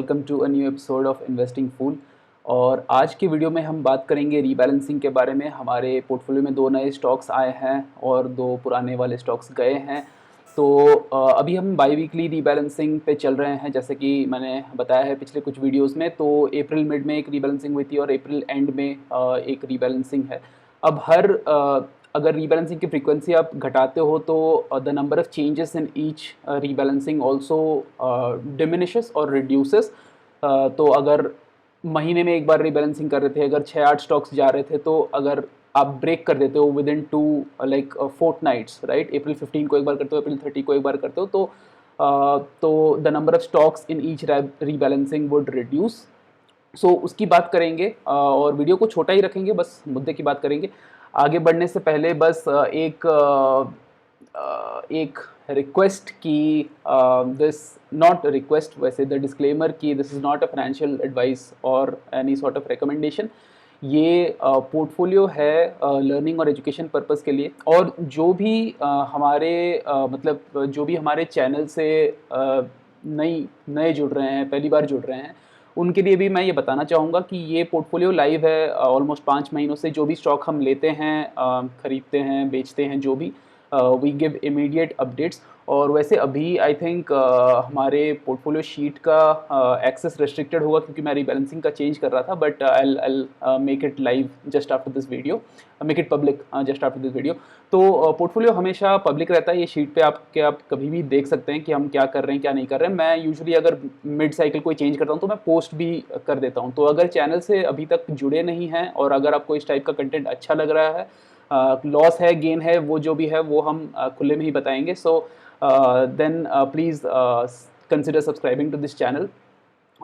Welcome to a new episode of investing fool. और आज की वीडियो में हम बात करेंगे रीबैलेंसिंग के बारे में। हमारे पोर्टफोलियो में 2 नए स्टॉक्स आए हैं और 2 पुराने वाले स्टॉक्स गए हैं। तो अभी हम बाई वीकली रीबैलेंसिंग पे चल रहे हैं, जैसे कि मैंने बताया है पिछले कुछ वीडियोस में। तो अप्रैल मिड में एक रीबैलेंसिंग हुई थी और अप्रैल एंड में एक रीबैलेंसिंग है। अब अगर रीबैलेंसिंग की फ्रीक्वेंसी आप घटाते हो तो the number of changes in each rebalancing also diminishes और रिड्यूसेस। तो अगर महीने में एक बार रीबैलेंसिंग कर रहे थे, अगर 6-8 स्टॉक्स जा रहे थे, तो अगर आप ब्रेक कर देते हो विद इन 2 लाइक फोर्टनाइट्स, राइट, अप्रैल 15 को एक बार करते हो, अप्रैल 30 को एक बार करते हो, तो the number of stocks in each rebalancing would reduce. So उसकी बात करेंगे और वीडियो को छोटा ही रखेंगे, बस मुद्दे की बात करेंगे। आगे बढ़ने से पहले बस एक रिक्वेस्ट की, दिस नॉट रिक्वेस्ट, वैसे द डिस्क्लेमर की this is not a financial advice और एनी सॉर्ट ऑफ रिकमेंडेशन। ये पोर्टफोलियो है लर्निंग और एजुकेशन पर्पस के लिए। और जो भी मतलब जो भी हमारे चैनल से नए जुड़ रहे हैं, पहली बार जुड़ रहे हैं, उनके लिए भी मैं ये बताना चाहूँगा कि ये पोर्टफोलियो लाइव है ऑलमोस्ट 5 महीनों से। जो भी स्टॉक हम लेते हैं, खरीदते हैं, बेचते हैं, जो भी, वी गिव इमीडिएट अपडेट्स। और वैसे अभी आई थिंक हमारे पोर्टफोलियो शीट का एक्सेस रेस्ट्रिक्टेड होगा, क्योंकि मैं रीबैलेंसिंग का चेंज कर रहा था। But I make it live just after this video, make it public just after this video. तो पोर्टफोलियो हमेशा पब्लिक रहता है। ये शीट पे आप कभी भी देख सकते हैं कि हम क्या कर रहे हैं, क्या नहीं कर रहे हैं। मैं यूजुअली अगर मिड साइकिल कोई चेंज करता हूँ तो मैं पोस्ट भी कर देता हूँ। तो अगर चैनल से अभी तक जुड़े नहीं हैं और अगर आपको इस टाइप का कंटेंट अच्छा लग रहा है, लॉस है, गेन है, वो जो भी है वो हम खुले में ही बताएंगे। So then please consider subscribing to this channel.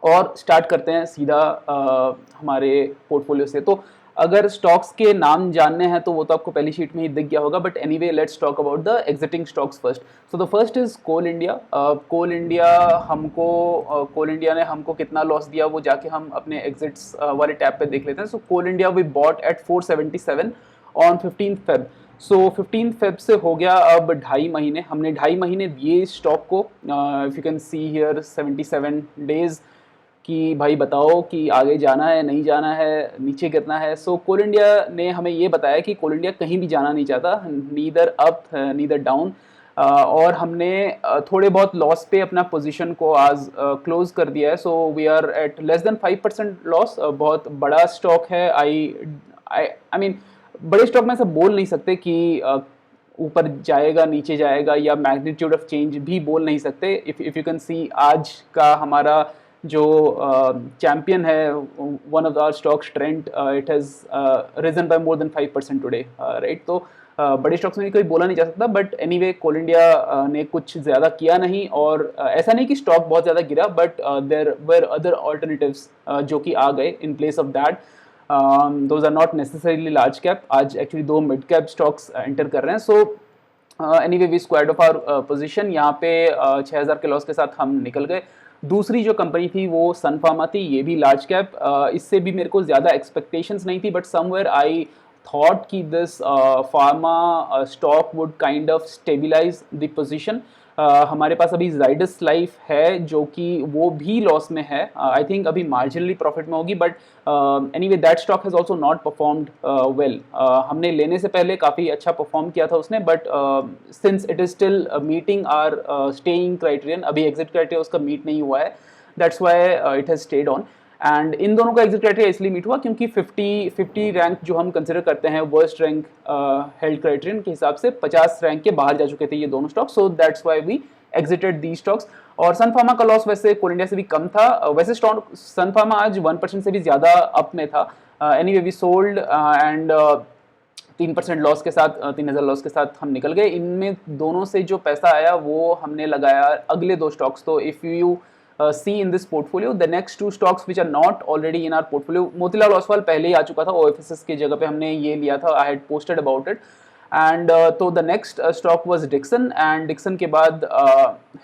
और स्टार्ट करते हैं सीधा हमारे पोर्टफोलियो से। तो अगर स्टॉक्स के नाम जानने हैं तो वो तो आपको पहली शीट में ही दिख गया होगा। But anyway, let's talk about the exiting stocks first. So the first is Coal India. Coal India ने हमको कितना लॉस दिया वो जाके हम अपने एग्जिट्स वाले टैब पे देख लेते हैं। So Coal India we bought at 477 on 15 Feb. So 15 Feb से हो गया अब 2.5 महीने। हमने 2.5 महीने दिए इस स्टॉक को। If you can see here 77 days कि भाई बताओ कि आगे जाना है, नहीं जाना है, नीचे गिरना है। सो कोल इंडिया ने हमें ये बताया कि कोल इंडिया कहीं भी जाना नहीं चाहता, नीदर अप नीदर डाउन। और हमने थोड़े बहुत लॉस पे अपना पोजीशन को आज क्लोज कर दिया है। So we are at less then 5% loss. बहुत बड़ा स्टॉक है। आई मीन, बड़े स्टॉक में ऐसा बोल नहीं सकते कि ऊपर जाएगा, नीचे जाएगा, या मैग्नीट्यूड ऑफ चेंज भी बोल नहीं सकते। इफ यू कैन सी, आज का हमारा जो चैंपियन है, one of our stocks, Trent, it has risen by more than 5% today, right. तो बड़े स्टॉक्स में कोई बोला नहीं जा सकता। बट एनीवे, कोल इंडिया ने कुछ ज़्यादा किया नहीं। और ऐसा नहीं कि स्टॉक बहुत ज़्यादा गिरा, but there were other alternatives जो कि आ गए in place of that. Those are not necessarily large cap. आज actually 2 mid cap stocks enter कर रहे हैं। So anyway, we squared off our position. यहाँ पे 6,000 के लॉस के साथ हम निकल गए। दूसरी जो कंपनी थी वो सन फार्मा थी। ये भी लार्ज कैप। इससे भी मेरे को ज़्यादा एक्सपेक्टेशंस नहीं थी, बट समवेयर आई थॉट कि this pharma stock would kind of stabilise the position. हमारे पास अभी जाइडस लाइफ है जो कि वो भी लॉस में है। आई थिंक अभी मार्जिनली प्रॉफिट में होगी। But anyway, that stock has also not performed well. हमने लेने से पहले काफ़ी अच्छा परफॉर्म किया था उसने, but since it is still meeting our staying criterion, अभी एग्जिट क्राइटेरिया उसका मीट नहीं हुआ है। That's why it has stayed on. And इन दोनों का एग्जिट क्राइटेरिया इसलिए मीट हुआ क्योंकि 50 रैंक जो हम कंसिडर करते हैं वर्स्ट रैंक हेल्ड क्राइटेरियन के हिसाब से 50 रैंक के बाहर जा चुके थे ये दोनों stocks. So that's why we exited the stocks. और सन फार्मा का लॉस वैसे कोल इंडिया से भी कम था। वैसे स्टॉक सन फार्मा आज 1% से भी ज़्यादा अप में था। Anyway, we sold and 3% loss के साथ, 3,000 लॉस के साथ हम निकल गए। इनमें दोनों से जो पैसा आया वो हमने लगाया अगले 2 स्टॉक्स। तो if you see in this portfolio the next 2 stocks which are not already in our portfolio, Motilal Oswal पहले ही आ चुका था, OFSS की जगह पे हमने ये लिया था। I had posted about it and तो the next stock was Dixon and Dixon के बाद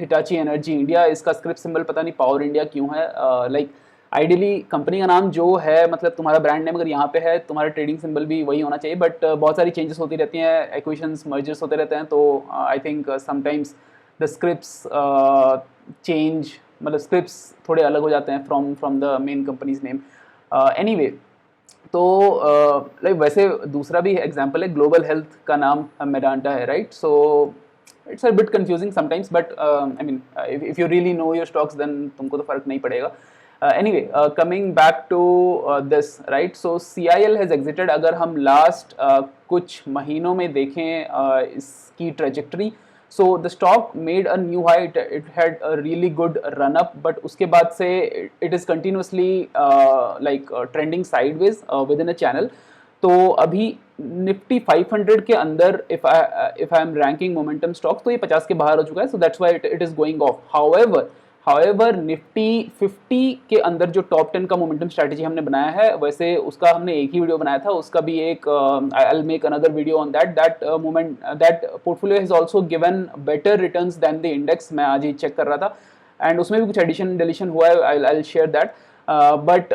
Hitachi Energy India। इसका स्क्रिप्ट सिंबल पता नहीं पावर इंडिया क्यों है। लाइक आइडियली कंपनी का नाम जो है, मतलब तुम्हारा ब्रांड नेम अगर यहाँ पे है, तुम्हारा ट्रेडिंग सिंबल भी वही होना चाहिए। बट बहुत सारी चेंजेस होती रहती हैं, एक्विजिशंस, मर्जर्स होते रहते हैं। तो I think sometimes the scripts change मतलब स्क्रिप्ट्स थोड़े अलग हो जाते हैं from the main companies name. Anyway, तो लाइक वैसे दूसरा भी एग्जांपल है, ग्लोबल हेल्थ का नाम मेडांटा है, right? So it's a bit confusing sometimes, but I mean if you really know your stocks then तुमको तो फर्क नहीं पड़ेगा। Anyway, coming back to this, right? So CIL has exited. अगर हम लास्ट कुछ महीनों में देखें इसकी trajectory, so the stock made a new high. It had a really good run up, but उसके बाद से it is continuously trending sideways within a channel. तो अभी निफ्टी 500 के अंदर if I am ranking momentum stocks, तो ये 50 के बाहर हो चुका है, so that's why it is going off. However Nifty 50 के अंदर जो टॉप 10 का मोमेंटम स्ट्रैटेजी हमने बनाया है, वैसे उसका हमने एक ही वीडियो बनाया था, उसका भी एक I'll make another video on that portfolio has also given better returns than the index. मैं आज ही चेक कर रहा था, एंड उसमें भी कुछ एडिशन डिलीशन हुआ है, I'll share that. But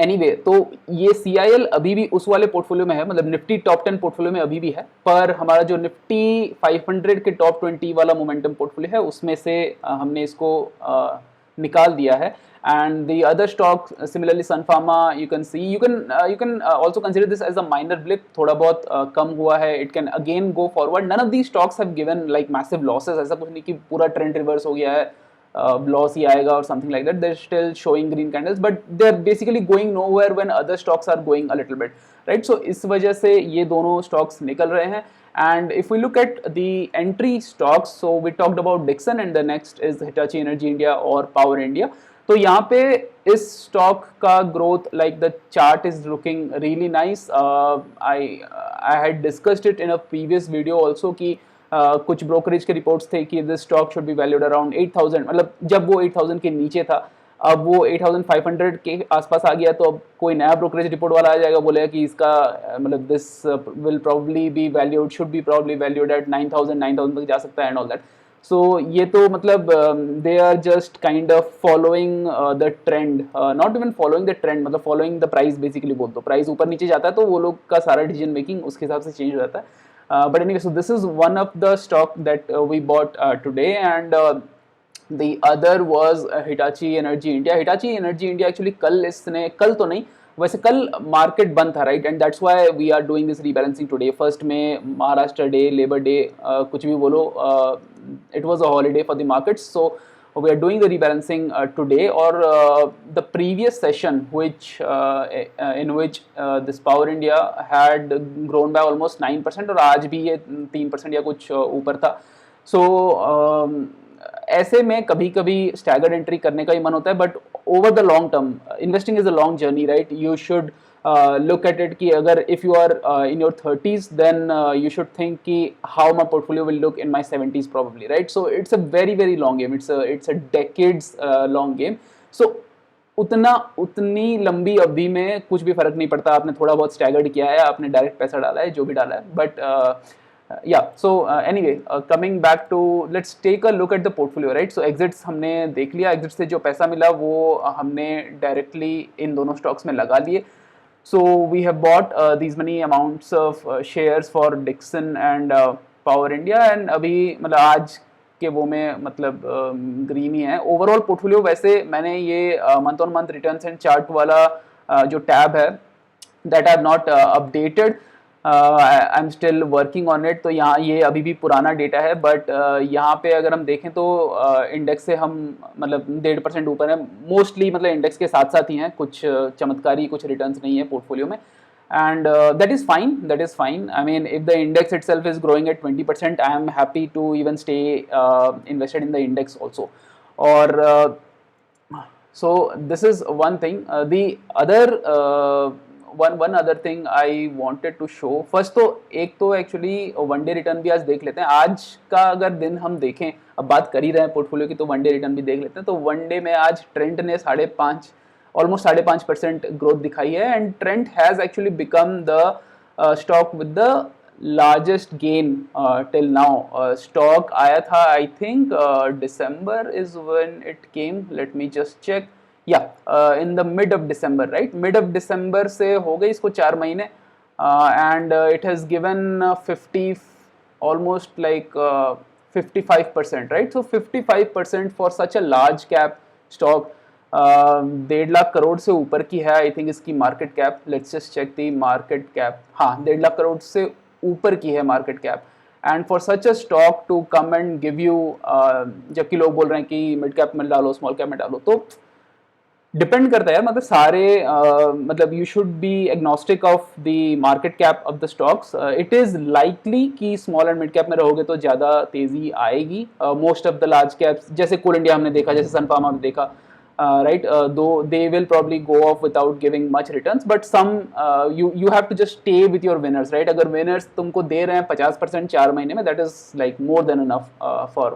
anyway, तो ये CIL अभी भी उस वाले पोर्टफोलियो में है, मतलब निफ्टी टॉप 10 पोर्टफोलियो में अभी भी है, पर हमारा जो निफ्टी 500 के टॉप 20 वाला मोमेंटम पोर्टफोलियो है उसमें से हमने इसको निकाल दिया है. And the other stock, similarly Sun Pharma, you can also consider this as a minor blip. थोड़ा बहुत कम हुआ है, it can again go forward. None of these stocks have given like massive losses. ऐसा कुछ नहीं कि पूरा ट्रेंड रिवर्स हो गया है, लॉस ही आएगा और something like that. They're still showing green candles, but they're basically going nowhere when other stocks are going a little bit, right? So इस वजह से ये दोनों stocks निकल रहे हैं. And if we look at the entry stocks, so we talked about Dixon and the next is Hitachi Energy India or Power India. तो यहाँ पे इस स्टॉक का growth, like the chart is looking really nice. I had discussed it in a previous video also कि कुछ brokerage के reports थे कि this stock should be valued around 8,000, मतलब जब वो 8,000 के नीचे था, अब वो 8,500 के आसपास आ गया, तो अब कोई नया ब्रोकरेज रिपोर्ट वाला आ जाएगा, बोलेगा कि इसका मतलब this will probably be valued, should be probably valued at 9,000 तक जा सकता है एंड ऑल दैट. सो ये तो मतलब they are just kind of following the trend, not even following the trend, मतलब फॉलोइंग द प्राइस बेसिकली बोल दो. प्राइस ऊपर नीचे जाता है तो वो लोग का सारा डिसीजन मेकिंग उसके हिसाब से चेंज हो जाता है. But anyway, so this is one of the stock that we bought today, and the other was Hitachi Energy India. Hitachi Energy India actually कल तो नहीं, वैसे कल मार्केट बंद था, right? And that's why we are doing this rebalancing today. First में Maharashtra day, labour day, कुछ भी बोलो, it was a holiday for the markets, so we are doing the rebalancing today. Or the previous session in which this Power India had grown by almost 9%, और आज भी ये 3% या कुछ ऊपर था. So ऐसे में कभी कभी स्टैगर्ड एंट्री करने का ही मन होता है, but over the long term investing is a long journey, right? You should look at it कि अगर if you are in your 30s, then you should think कि how my portfolio will look in my 70s probably, right? So it's a very very long game, it's a decades long game. So उतनी लंबी अवधि में कुछ भी फर्क नहीं पड़ता, आपने थोड़ा बहुत स्टैगर्ड किया है, आपने डायरेक्ट पैसा डाला है, जो भी डाला है. But yeah, so anyway, coming back to, let's take a look at the portfolio, right? So exits हमने देख लिया, exits से जो पैसा मिला वो हमने directly इन दोनों stocks में लगा लिए. So we have bought these many amounts of shares for Dixon and Power India, and अभी मतलब आज के वो में मतलब ग्रीन ही है. ओवरऑल पोर्टफोलियो वैसे मैंने ये month on month returns and chart वाला जो टैब है, that I have not updated, I am still working on it. तो यहाँ ये अभी भी पुराना डेटा है, बट यहाँ पे अगर हम देखें तो इंडेक्स से हम मतलब 1.5% ऊपर है मोस्टली, मतलब इंडेक्स के साथ साथ ही हैं, कुछ चमत्कारी कुछ रिटर्न्स नहीं है पोर्टफोलियो में. and that is fine. I mean, if the index itself is growing at 20%, I am happy to even stay invested in the index also. Or so this is one thing. The other one other thing I wanted to show. First तो एक तो actually one day return भी आज देख लेते हैं. आज का अगर दिन हम देखें, अब बात कर ही रहे हैं पोर्टफोलियो की, तो वन डे रिटर्न भी देख लेते हैं. तो वन डे में आज ट्रेंड ने ऑलमोस्ट 5.5% ग्रोथ दिखाई है, and trend has actually become the stock with the largest gain till now. Stock आया था I think December is when it came, let me just check. In the mid of December, right? Mid of December से हो गई इसको 4 महीने, and it has given 50 almost like 55%, right? So 55% for such a large cap stock, 1.5 crore से ऊपर की है I think इसकी market cap. Let's just check the market cap. हाँ, 1.5 करोड़ से ऊपर की है market cap. And for such a stock to come and give you, जबकि लोग बोल रहे हैं कि मिड कैप में डालो, स्मॉल कैप में डालो, तो डिपेंड करता है यार. मतलब सारे मतलब you should be agnostic of the market cap of the stocks. It is likely कि स्मॉल एंड मिड कैप में रहोगे तो ज़्यादा तेजी आएगी. Most of the large caps जैसे कोल इंडिया हमने देखा, जैसे सन फार्मा में देखा, right, though they will probably go off without giving much returns, but some you have to just stay with your winners, right? अगर winners तुमको दे रहे हैं 50% 4 महीने में, that is like more than enough for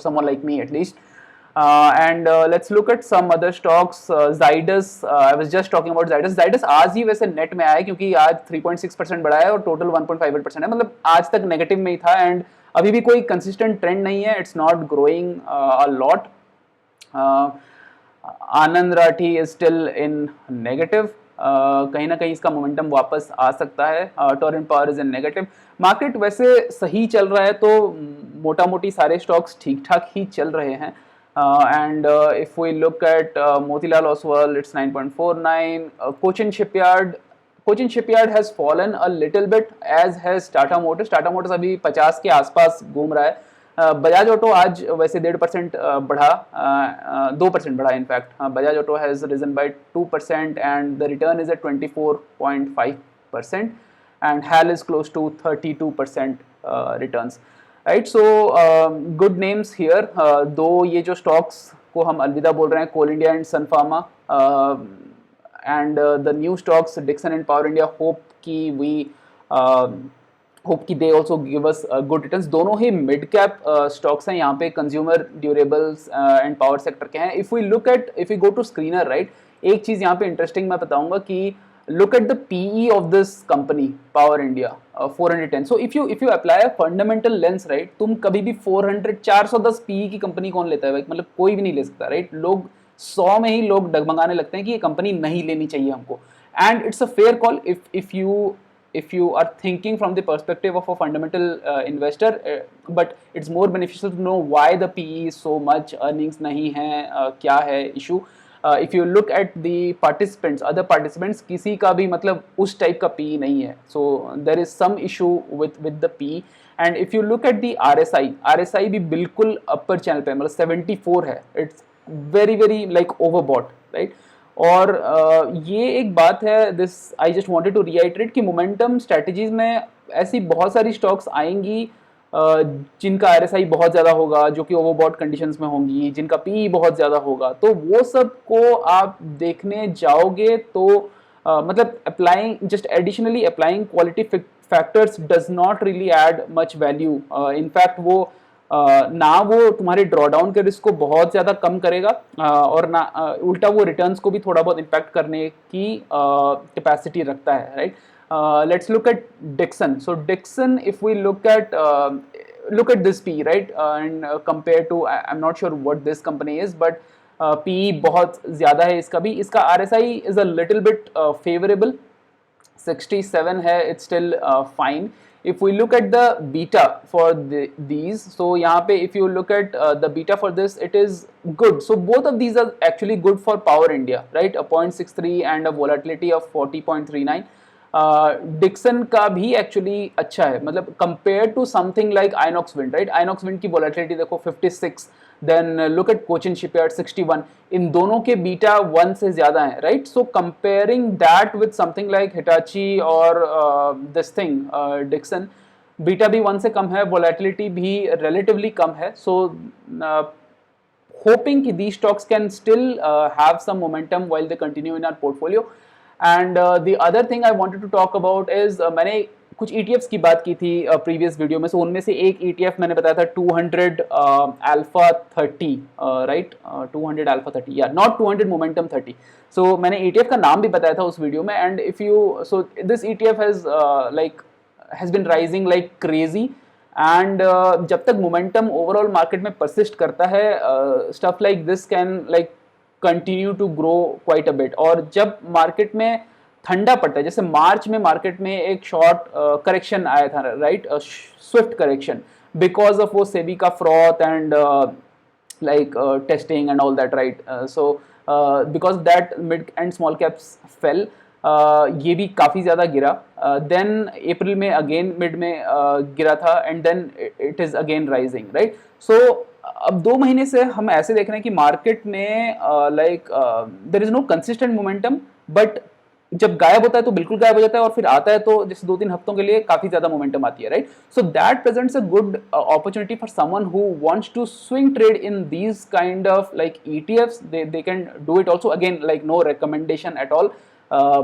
someone like me at least. And let's look at some other stocks. Zydus, I was just talking about Zydus. Zydus आज ही वैसे net में आया क्योंकि आज 3.6% बढ़ा है और टोटल 1.58% है. मतलब आज तक नेगेटिव में ही था एंड अभी भी कोई कंसिस्टेंट ट्रेंड नहीं है. It's not growing a lot. Anand Rathi is still in negative. कहीं ना कहीं इसका मोमेंटम वापस आ सकता है. Torrent power is in negative. Market वैसे सही चल रहा है तो मोटा मोटी सारे स्टॉक्स ठीक ठाक ही चल रहे हैं. And if we look at Motilal Oswal, it's 9.49. Cochin shipyard has fallen a little bit as has Tata motors. Tata motors अभी 50 के आसपास घूम रहा है. बजाज ऑटो आज वैसे 1.5% बढ़ा, 2% बढ़ा in fact. Bajaj auto has risen by 2% and the return is at 24.5% and HAL is close to 32% returns, right? So good names here. दो ये जो स्टॉक्स को हम अलविदा बोल रहे हैं, Coal India and Sun Pharma, and the new stocks Dixon and Power India, hope कि they also give us good returns. दोनों ही मिड कैप स्टॉक्स हैं यहाँ पे, consumer durables and power sector के हैं. If you go to screener, right, एक चीज यहाँ पे इंटरेस्टिंग मैं बताऊंगा कि look at the PE of this company, Power India, 410. So if you apply a fundamental lens, right, तुम कभी भी 410 PE की कंपनी कौन लेता है भाई? मतलब कोई भी नहीं ले सकता, राइट? लोग 100 में ही लोग डगमगाने लगते हैं कि ये कंपनी नहीं लेनी चाहिए हमको. And it's a fair call if you are thinking from the perspective of a fundamental investor, but it's more beneficial to know why the PE is so much, earnings नहीं है, क्या है issue. If you look at the participants, other participants, किसी का भी मतलब उस type का PE नहीं है. So there is some issue with the PE. And if you look at the RSI भी बिल्कुल upper channel पे, मतलब 74 है. It's very like overbought, right? और ये एक बात है, this I just wanted to reiterate कि मोमेंटम स्ट्रैटेजीज में ऐसी बहुत सारी स्टॉक्स आएंगी जिनका RSI बहुत ज़्यादा होगा, जो कि ओवरबॉट कंडीशंस में होंगी, जिनका PE बहुत ज़्यादा होगा. तो वो सब को आप देखने जाओगे तो मतलब additionally applying quality factors does not really add much value. In fact वो ना वो तुम्हारे ड्रॉडाउन के रिस्क को बहुत ज़्यादा कम करेगा और ना उल्टा वो रिटर्न्स को भी थोड़ा बहुत इम्पैक्ट करने की कैपेसिटी रखता है, right? Let's look at Dixon. So Dixon, if we look at this PE, right, and compared to, I'm not sure what this company is, but PE बहुत ज़्यादा है इसका भी. इसका RSI is a little bit favorable, 67 है, it's still fine. If we look at the beta for these, so यहाँ पे if you look at the beta for this, it is good. So both of these are actually good for Power India, right? A 0.63 and a volatility of 40.39. Dixon का भी actually अच्छा है, मतलब compare to something like Inox wind, right? Inox wind की volatility देखो 56, then look at Cochin shipyard 61. इन दोनों के बीटा 1 से ज्यादा है, right? So comparing that with something like Hitachi और दिस थिंग डिक्सन, बीटा भी 1 से कम है, वोलेटिलिटी भी रिलेटिवली कम है. सो hoping कि these stocks can still have some momentum while they continue in our portfolio. And the other thing I wanted to talk about is मैंने कुछ ETFs की बात की थी प्रीवियस वीडियो में. सो उनमें से एक ETF मैंने बताया था 200 अल्फा 30, राइट? 200 अल्फा 30, या नॉट 200 मोमेंटम 30. सो मैंने ETF का नाम भी बताया था उस वीडियो में. And if you, so this ETF has been rising like crazy. एंड जब तक मोमेंटम ओवरऑल मार्केट में परसिस्ट करता है, stuff like this can like continue to grow quite a bit. और जब मार्केट में ठंडा पड़ता है, जैसे मार्च में मार्केट में एक शॉर्ट करेक्शन आया था, right? Swift correction, because of वो सेबी का froth and like testing and all that, right? Because that mid and small caps fell, ये भी काफ़ी ज़्यादा गिरा. Then अप्रैल में अगेन मिड में गिरा था and then it is again rising, right? So अब 2 महीने से हम ऐसे देख रहे हैं कि मार्केट में like there is no consistent momentum, but जब गायब होता है तो बिल्कुल गायब हो जाता है और फिर आता है तो जैसे 2-3 हफ्तों के लिए काफी ज्यादा मोमेंटम आती है, right? So that presents a good opportunity for someone who wants to swing trade in these kind of like ETFs. They can do it also. Again like no recommendation at all.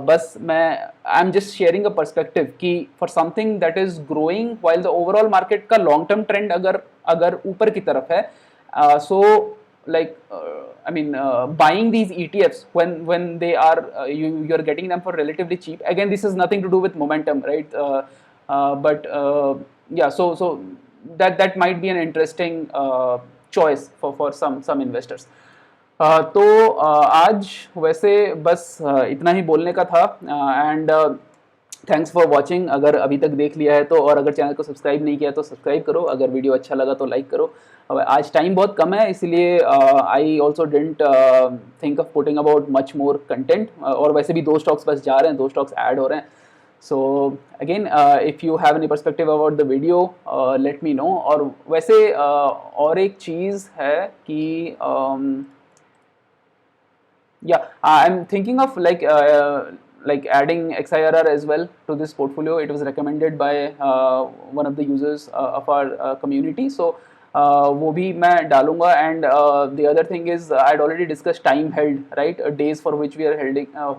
बस मैं I am just sharing a perspective कि for something that is growing while the overall market का long term trend अगर ऊपर की तरफ है, so like I mean buying these ETFs when they are you're getting them for relatively cheap. Again, this has nothing to do with momentum, right? But yeah, so that might be an interesting choice for some investors. तो आज वैसे बस इतना ही बोलने का था. And thanks for watching. अगर अभी तक देख लिया है तो, और अगर चैनल को सब्सक्राइब नहीं किया तो सब्सक्राइब करो. अगर वीडियो अच्छा लगा तो लाइक करो. आज टाइम बहुत कम है, इसलिए I also didn't think of putting about much more content. और वैसे भी 2 स्टॉक्स बस जा रहे हैं, 2 स्टॉक्स ऐड हो रहे हैं. So again if you have any perspective about the video let me know. और वैसे और एक चीज़ है कि yeah, I'm thinking of like adding XIRR as well to this portfolio. It was recommended by one of the users of our community. So वो भी मैं डालूंगा. And the other thing is I'd already discussed time held, right? Days for which we are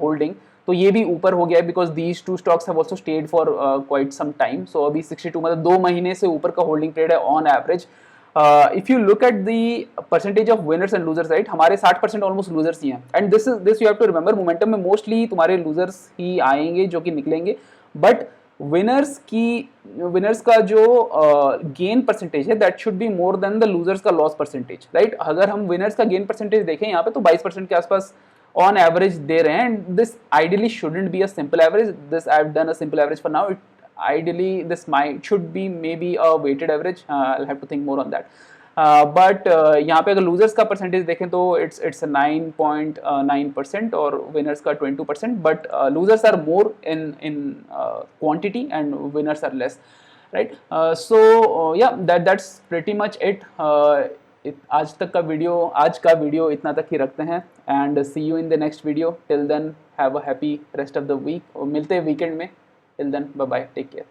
holding. तो ये भी ऊपर हो गया है because these 2 stocks have also stayed for quite some time. So अभी 62 मतलब 2 महीने से ऊपर का होल्डिंग पीरियड है on average. If you look at the percentage of winners and losers, right, हमारे 60% ऑलमोस्ट लूजर्स ही हैं. And this you have to remember, momentum में मोस्टली तुम्हारे लूजर्स ही आएंगे जो कि निकलेंगे. बट विनर्स का जो गेन परसेंटेज है that should be more than the losers का लॉस परसेंटेज, राइट? अगर हम विनर्स का गेन परसेंटेज देखें यहाँ पे तो 22% के आसपास ऑन एवरेज दे रहे हैं. And this ideally shouldn't be a simple average. This I have done a simple average for now. Ideally this should be maybe a weighted average. I'll have to think more on that. But यहाँ पे अगर losers का percentage देखें तो it's 9.9% और winners का 22%. But losers are more in quantity and winners are less, right? So yeah, that's pretty much it. आज का वीडियो इतना तक ही रखते हैं. And see you in the next video. Till then, have a happy rest of the week. मिलते हैं weekend में. Till then, bye bye, take care.